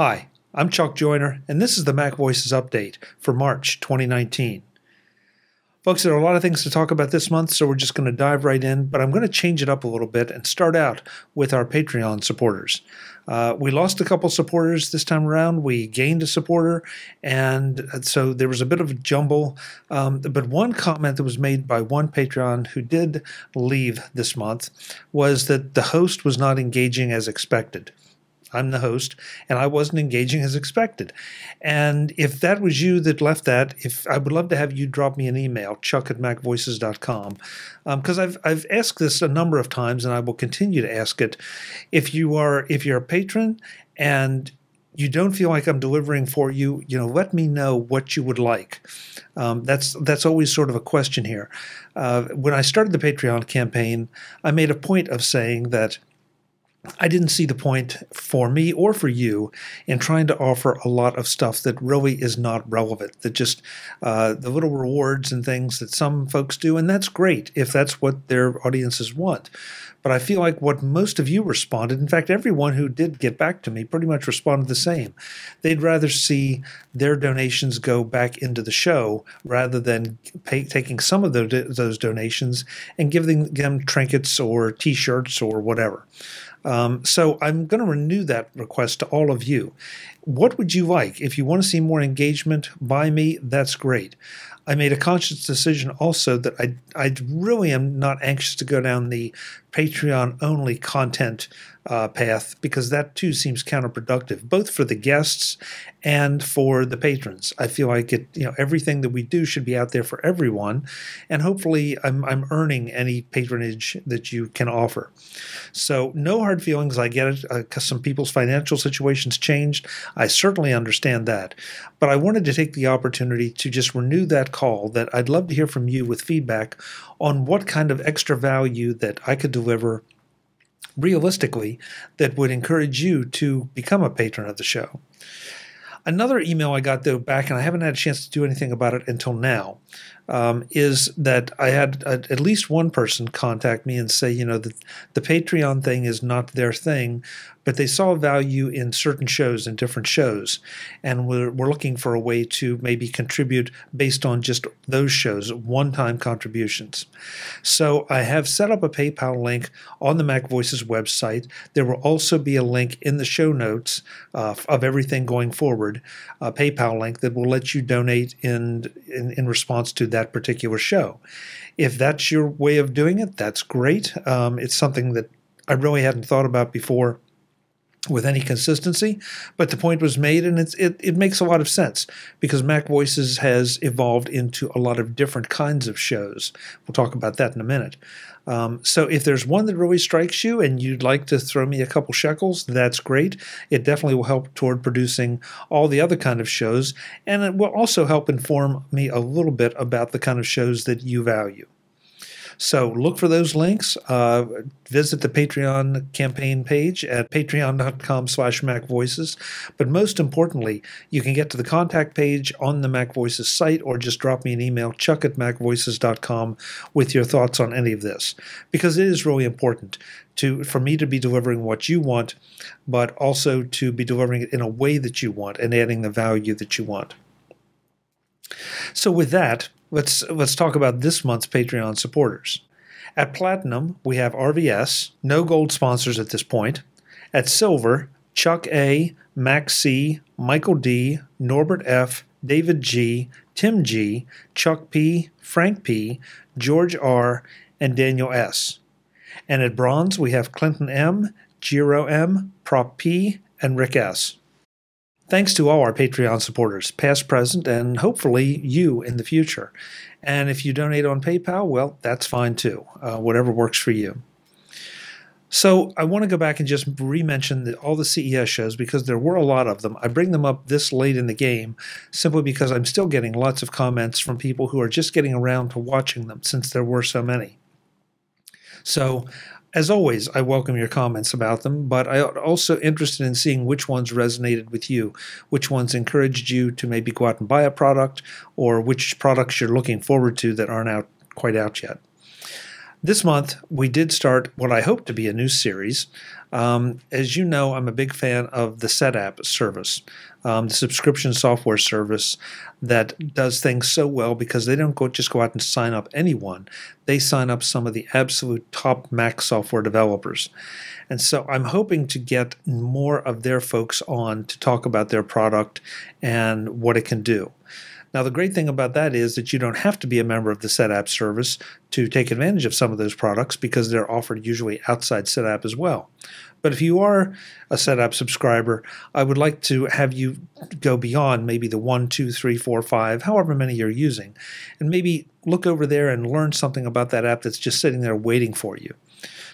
Hi, I'm Chuck Joyner, and this is the MacVoices update for March 2019. Folks, there are a lot of things to talk about this month, so we're just going to dive right in, but I'm going to change it up a little bit and start out with our Patreon supporters. We lost a couple supporters this time around. We gained a supporter, and so there was a bit of a jumble. But one comment that was made by one Patreon who did leave this month was that the host was not engaging as expected. I'm the host, and I wasn't engaging as expected. And if that was you that left that, I would love to have you drop me an email, chuck@macvoices.com, because I've asked this a number of times, and I will continue to ask it. If you're a patron and you don't feel like I'm delivering for you, let me know what you would like. That's always sort of a question here. When I started the Patreon campaign, I made a point of saying that I didn't see the point for me or for you in trying to offer a lot of stuff that really is not relevant, that just the little rewards and things that some folks do, and that's great if that's what their audiences want. But I feel like what most of you responded, in fact, everyone who did get back to me pretty much responded the same. They'd rather see their donations go back into the show rather than taking some of those donations and giving them trinkets or T-shirts or whatever. So I'm going to renew that request to all of you. What would you like? If you want to see more engagement by me, that's great. I made a conscious decision also that I really am not anxious to go down the Patreon-only content path, because that too seems counterproductive, both for the guests and for the patrons. I feel like everything that we do should be out there for everyone, and hopefully I'm earning any patronage that you can offer. So no hard feelings. I get it, because some people's financial situations changed. I certainly understand that. But I wanted to take the opportunity to just renew that call that I'd love to hear from you with feedback on what kind of extra value that I could deliver realistically that would encourage you to become a patron of the show. Another email I got, though, back, and I haven't had a chance to do anything about it until now, is that I had at least one person contact me and say, that the Patreon thing is not their thing, but they saw value in certain shows, in different shows, and we're looking for a way to maybe contribute based on just those shows, one-time contributions. So I have set up a PayPal link on the MacVoices website. There will also be a link in the show notes of everything going forward, a PayPal link that will let you donate in response to that particular show. If that's your way of doing it, that's great. It's something that I really hadn't thought about before with any consistency, but the point was made, and it makes a lot of sense because MacVoices has evolved into a lot of different kinds of shows. We'll talk about that in a minute. So if there's one that really strikes you and you'd like to throw me a couple shekels, that's great. It definitely will help toward producing all the other kind of shows, and it will also help inform me a little bit about the kind of shows that you value. So look for those links. Visit the Patreon campaign page at patreon.com/MacVoices. But most importantly, you can get to the contact page on the MacVoices site, or just drop me an email, chuck@macvoices.com, with your thoughts on any of this. Because it is really important for me to be delivering what you want, but also to be delivering it in a way that you want and adding the value that you want. So with that, let's talk about this month's Patreon supporters. At Platinum, we have RVS, no gold sponsors at this point. At Silver, Chuck A., Max C., Michael D., Norbert F., David G., Tim G., Chuck P., Frank P., George R., and Daniel S. And at Bronze, we have Clinton M., Giro M., Prop P., and Rick S. Thanks to all our Patreon supporters, past, present, and hopefully you in the future. And if you donate on PayPal, well, that's fine too, whatever works for you. So I want to go back and just re-mention all the CES shows because there were a lot of them. I bring them up this late in the game simply because I'm still getting lots of comments from people who are just getting around to watching them since there were so many. So as always, I welcome your comments about them, but I'm also interested in seeing which ones resonated with you, which ones encouraged you to maybe go out and buy a product, or which products you're looking forward to that aren't quite out yet. This month, we did start what I hope to be a new series. As you know, I'm a big fan of the SetApp service, the subscription software service that does things so well because they don't just go out and sign up anyone. They sign up some of the absolute top Mac software developers. And so I'm hoping to get more of their folks on to talk about their product and what it can do. Now, the great thing about that is that you don't have to be a member of the SetApp service to take advantage of some of those products because they're offered usually outside SetApp as well. But if you are a SetApp subscriber, I would like to have you go beyond maybe the 1, 2, 3, 4, 5, however many you're using, and maybe look over there and learn something about that app that's just sitting there waiting for you.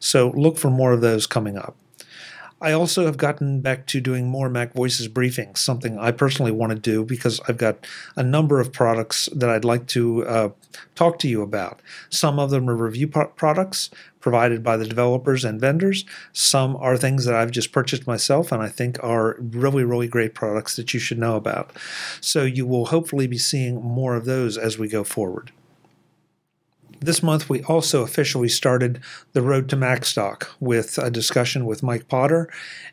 So look for more of those coming up. I also have gotten back to doing more MacVoices briefings, something I personally want to do because I've got a number of products that I'd like to talk to you about. Some of them are review products provided by the developers and vendors. Some are things that I've just purchased myself and I think are really, really great products that you should know about. So you will hopefully be seeing more of those as we go forward. This month, we also officially started the Road to Macstock with a discussion with Mike Potter,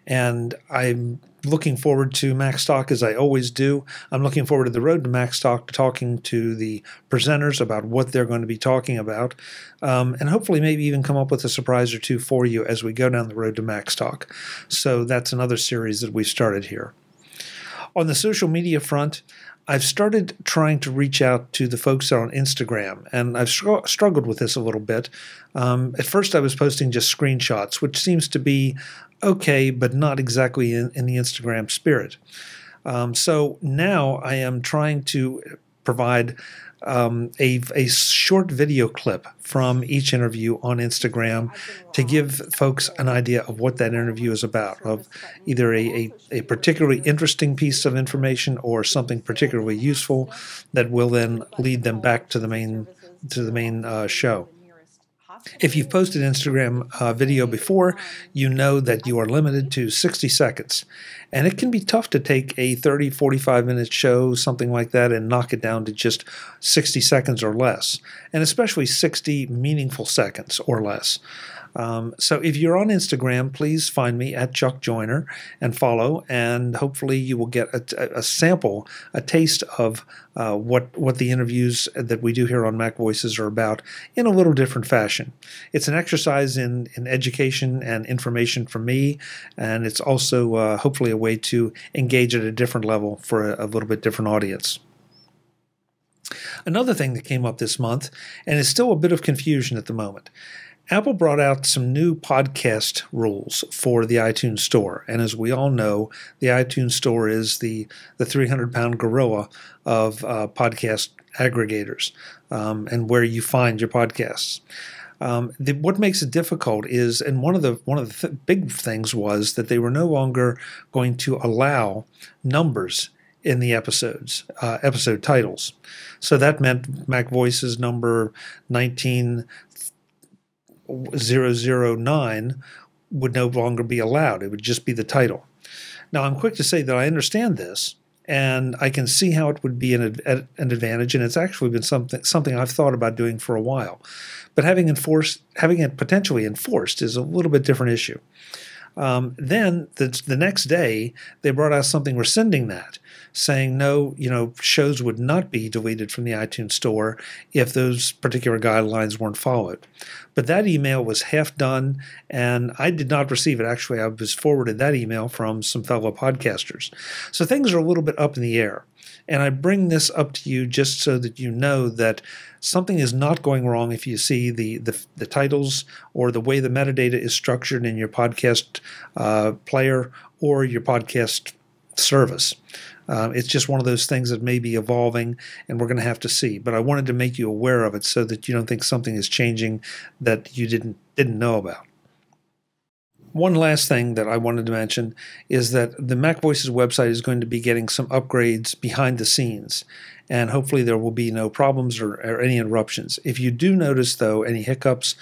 and I'm looking forward to Macstock as I always do. I'm looking forward to the Road to Macstock, talking to the presenters about what they're going to be talking about, and hopefully maybe even come up with a surprise or two for you as we go down the Road to Macstock. So that's another series that we've started here. On the social media front, I've started trying to reach out to the folks on Instagram, and I've struggled with this a little bit. At first, I was posting just screenshots, which seems to be okay, but not exactly in the Instagram spirit. So now I am trying to provide a short video clip from each interview on Instagram to give folks an idea of what that interview is about, of either a particularly interesting piece of information or something particularly useful that will then lead them back to the main show. If you've posted Instagram video before, you know that you are limited to 60 seconds. And it can be tough to take a 30, 45-minute show, something like that, and knock it down to just 60 seconds or less, and especially 60 meaningful seconds or less. So if you're on Instagram, please find me at Chuck Joyner and follow, and hopefully you will get a sample, a taste of what the interviews that we do here on MacVoices are about in a little different fashion. It's an exercise in education and information for me, and it's also hopefully a way to engage at a different level for a little bit different audience. Another thing that came up this month, and is still a bit of confusion at the moment, Apple brought out some new podcast rules for the iTunes Store. And as we all know, the iTunes Store is the 300-pound gorilla of podcast aggregators and where you find your podcasts. What makes it difficult is, and one of the big things was that they were no longer going to allow numbers in the episode titles. So that meant MacVoices number 19009 would no longer be allowed. It would just be the title. Now, I'm quick to say that I understand this, and I can see how it would be an advantage, and it's actually been something I've thought about doing for a while. But having it potentially enforced is a little bit different issue. Then the next day, they brought out something rescinding that, saying no, shows would not be deleted from the iTunes Store if those particular guidelines weren't followed. But that email was half done, and I did not receive it. Actually, I was forwarded that email from some fellow podcasters. So things are a little bit up in the air. And I bring this up to you just so that you know that something is not going wrong if you see the titles or the way the metadata is structured in your podcast player or your podcast service. It's just one of those things that may be evolving, and we're going to have to see. But I wanted to make you aware of it so that you don't think something is changing that you didn't know about. One last thing that I wanted to mention is that the MacVoices website is going to be getting some upgrades behind the scenes, and hopefully there will be no problems or any interruptions. If you do notice, though, any hiccups,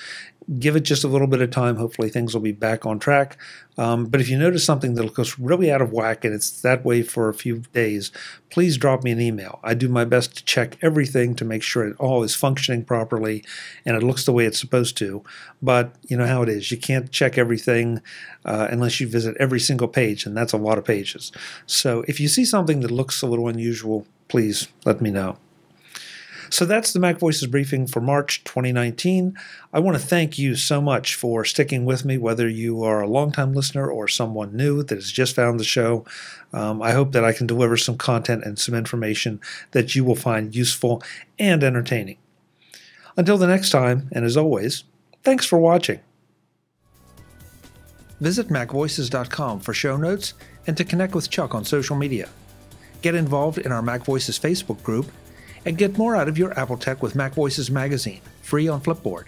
give it just a little bit of time. Hopefully things will be back on track. But if you notice something that goes really out of whack and it's that way for a few days, please drop me an email. I do my best to check everything to make sure it all is functioning properly and it looks the way it's supposed to. But you know how it is. You can't check everything unless you visit every single page, and that's a lot of pages. So if you see something that looks a little unusual, please let me know. So that's the MacVoices briefing for March 2019. I want to thank you so much for sticking with me, whether you are a longtime listener or someone new that has just found the show. I hope that I can deliver some content and some information that you will find useful and entertaining. Until the next time, and as always, thanks for watching. Visit MacVoices.com for show notes and to connect with Chuck on social media. Get involved in our MacVoices Facebook group and get more out of your Apple Tech with MacVoices magazine, free on Flipboard.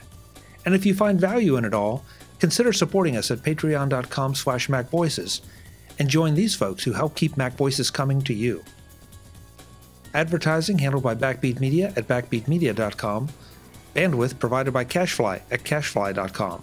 And if you find value in it all, consider supporting us at patreon.com/MacVoices and join these folks who help keep MacVoices coming to you. Advertising handled by Backbeat Media at backbeatmedia.com. Bandwidth provided by CacheFly at cachefly.com.